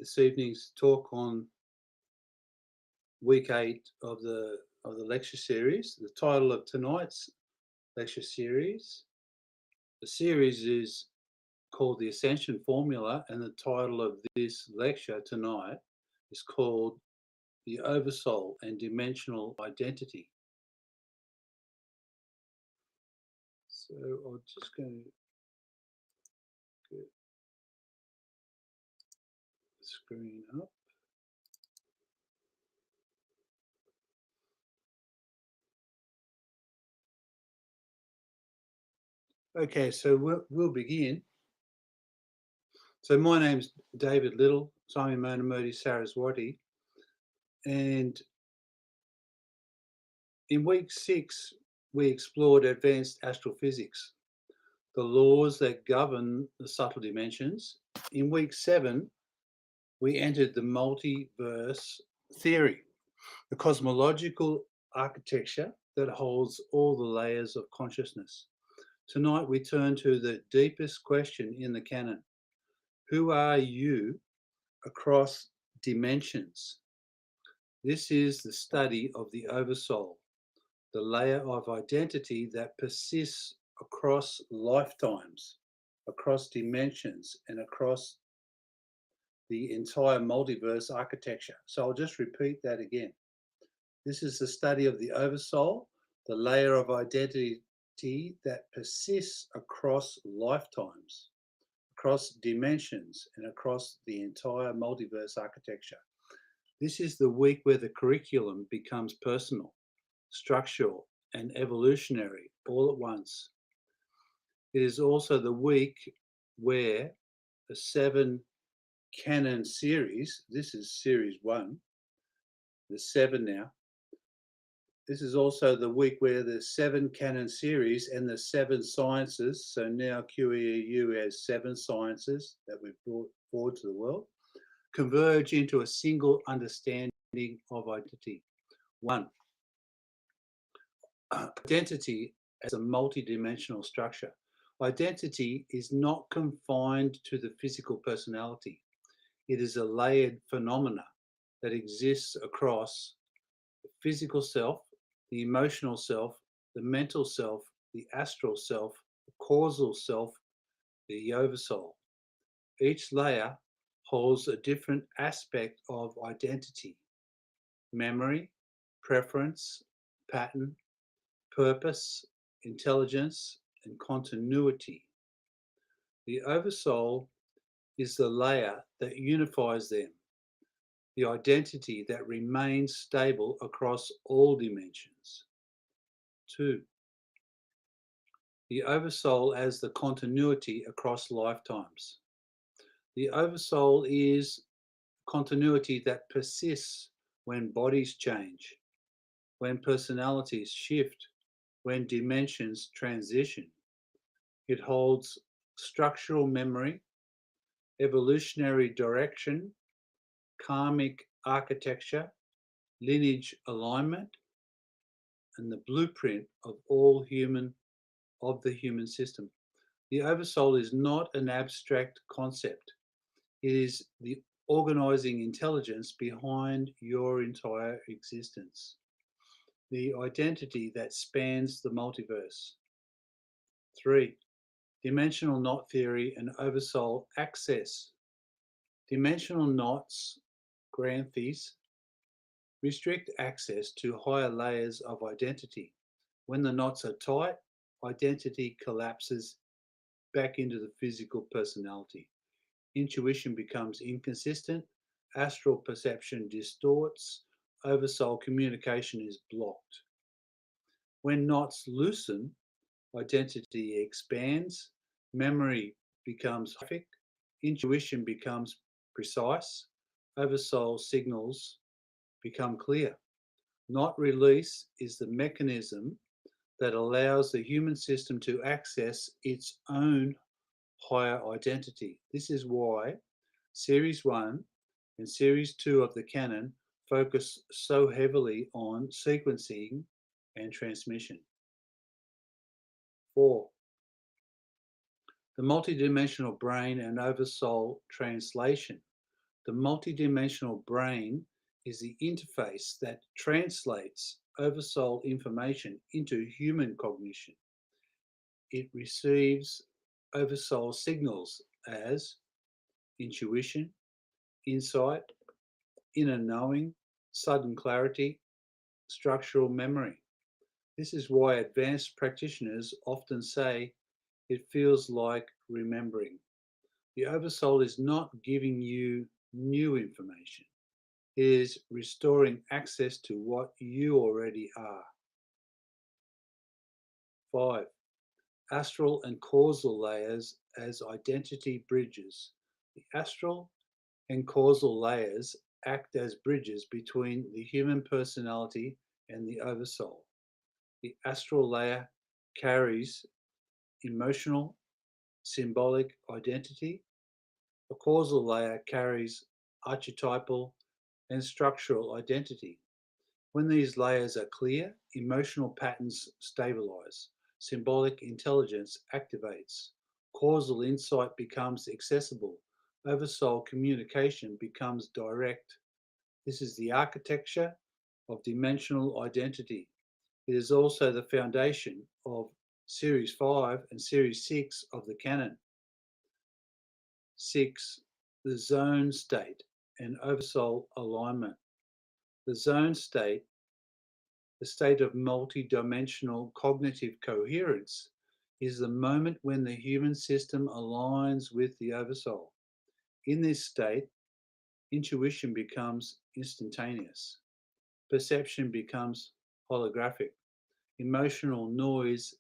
this evening's talk on week 8 of the lecture series. The title of tonight's lecture series, the series is called the Ascension Formula, and the title of this lecture tonight is called the Oversoul and Dimensional Identity. So I'm just going to get the screen up. Okay, so we'll begin. So my name's David Little, Simon Monamurti Saraswati, and in week 6 we explored advanced astrophysics, the laws that govern the subtle dimensions. In week 7 we entered the multiverse theory, the cosmological architecture that holds all the layers of consciousness. Tonight we turn to the deepest question in the canon. Who are you across dimensions? This is the study of the Oversoul, the layer of identity that persists across lifetimes, across dimensions, and across the entire multiverse architecture. So I'll just repeat that again. This is the study of the Oversoul, the layer of identity that persists across lifetimes, across dimensions, and across the entire multiverse architecture. This is the week where the curriculum becomes personal, structural, and evolutionary all at once. It is also the week where the 7 canon series, this is series 1, there's 7 now. This is also the week where the 7 canon series and the 7 sciences, so now QEEU has 7 sciences that we've brought forward to the world, converge into a single understanding of identity. 1. Identity as a multidimensional structure. Identity is not confined to the physical personality. It is a layered phenomena that exists across the physical self, the emotional self, the mental self, the astral self, the causal self, the oversoul. Each layer holds a different aspect of identity: memory, preference, pattern, purpose, intelligence, and continuity. The Oversoul is the layer that unifies them, the identity that remains stable across all dimensions. 2. The Oversoul as the continuity across lifetimes. The Oversoul is continuity that persists when bodies change, when personalities shift, when dimensions transition. It holds structural memory, evolutionary direction, karmic architecture, lineage alignment, and the blueprint of the human system. The Oversoul is not an abstract concept. It is the organizing intelligence behind your entire existence, the identity that spans the multiverse. 3. Dimensional knot theory and Oversoul access. Dimensional knots, granthis, restrict access to higher layers of identity. When the knots are tight, identity collapses back into the physical personality. Intuition becomes inconsistent, astral perception distorts, oversoul communication is blocked. When knots loosen, identity expands, memory becomes perfect, intuition becomes precise, oversoul signals become clear. Knot release is the mechanism that allows the human system to access its own higher identity. This is why Series 1 and Series 2 of the canon focus so heavily on sequencing and transmission. 4. The multidimensional brain and oversoul translation. The multidimensional brain is the interface that translates oversoul information into human cognition. It receives oversoul signals as intuition, insight, inner knowing, sudden clarity, structural memory. This is why advanced practitioners often say it feels like remembering. The oversoul is not giving you new information. It is restoring access to what you already are. 5. Astral and causal layers as identity bridges. The astral and causal layers act as bridges between the human personality and the oversoul. The astral layer carries emotional, symbolic identity. The causal layer carries archetypal and structural identity. When these layers are clear, emotional patterns stabilize, symbolic intelligence activates, causal insight becomes accessible, oversoul communication becomes direct. This is the architecture of dimensional identity. It is also the foundation of Series 5 and Series 6 of the canon. 6. The zone state and oversoul alignment. The zone state, the state of multi-dimensional cognitive coherence, is the moment when the human system aligns with the oversoul. In this state, intuition becomes instantaneous. Perception becomes holographic. Emotional noise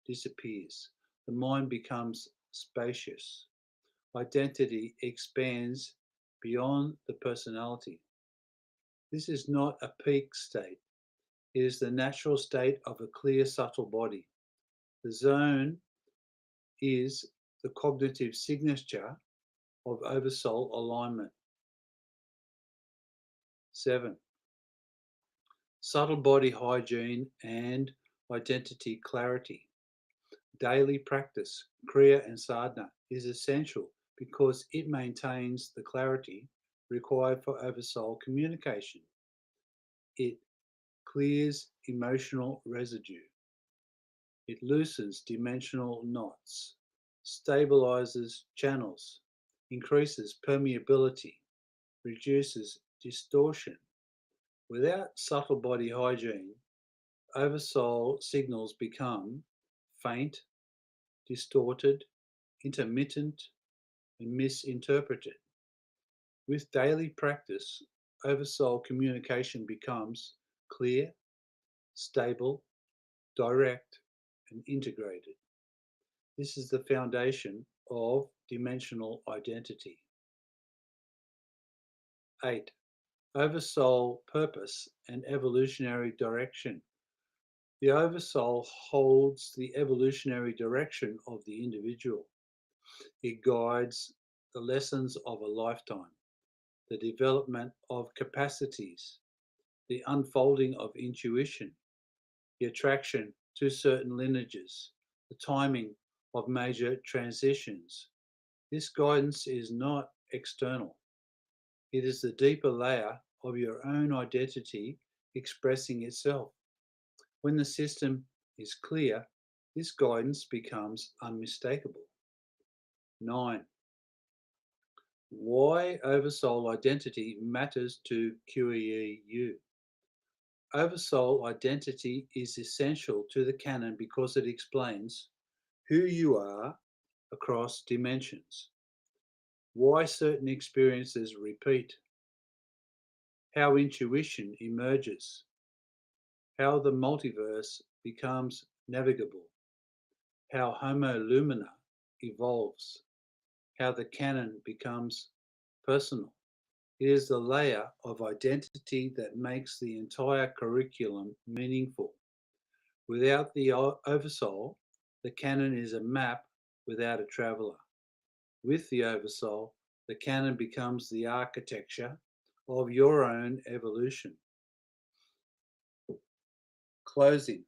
disappears. The mind becomes spacious. Identity expands beyond the personality. This is not a peak state. It is the natural state of a clear, subtle body. The zone is the cognitive signature of oversoul alignment. 7. Subtle body hygiene and identity clarity. Daily practice, Kriya and Sadhana, is essential because it maintains the clarity required for oversoul communication. It clears emotional residue. It loosens dimensional knots, stabilizes channels, increases permeability, reduces distortion. Without subtle body hygiene, oversoul signals become faint, distorted, intermittent, and misinterpreted. With daily practice, oversoul communication becomes clear, stable, direct, and integrated. This is the foundation of dimensional identity. 8. Oversoul purpose and evolutionary direction. The oversoul holds the evolutionary direction of the individual. It guides the lessons of a lifetime, the development of capacities, the unfolding of intuition, the attraction to certain lineages, the timing of major transitions. This guidance is not external. It is the deeper layer of your own identity expressing itself. When the system is clear, this guidance becomes unmistakable. 9. Why oversoul identity matters to QEEU. Oversoul identity is essential to the canon because it explains who you are across dimensions, why certain experiences repeat, how intuition emerges, how the multiverse becomes navigable, how Homo Lumina evolves, how the canon becomes personal. It is the layer of identity that makes the entire curriculum meaningful. Without the oversoul, the canon is a map without a traveller. With the oversoul, the canon becomes the architecture of your own evolution. Closing.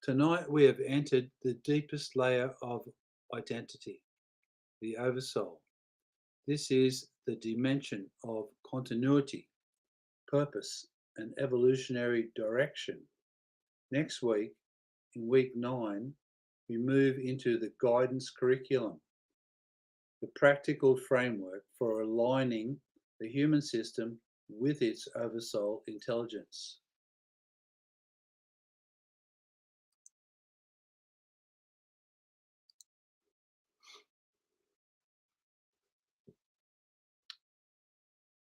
Tonight we have entered the deepest layer of identity, the oversoul. This is the dimension of continuity, purpose, and evolutionary direction. Next week, in week 9, we move into the guidance curriculum, the practical framework for aligning the human system with its oversoul intelligence.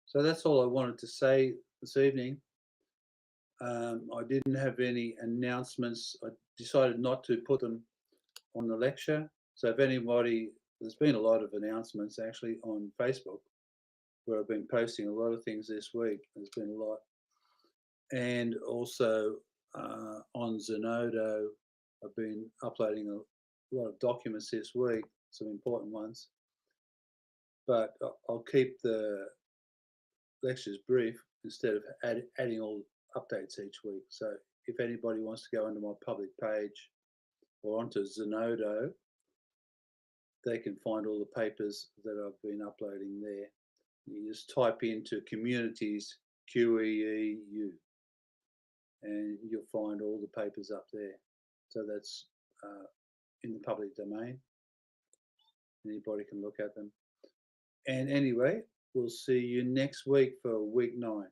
So that's all I wanted to say this evening. I didn't have any announcements. I decided not to put them on the lecture. So if anybody, there's been a lot of announcements actually on Facebook where I've been posting a lot of things this week. There's been a lot. And also on Zenodo, I've been uploading a lot of documents this week, some important ones. But I'll keep the lectures brief instead of adding all updates each week. So if anybody wants to go onto my public page or onto Zenodo, they can find all the papers that I've been uploading there. You just type into communities QEEU and you'll find all the papers up there. So that's in the public domain. Anybody can look at them. And anyway, we'll see you next week for week 9.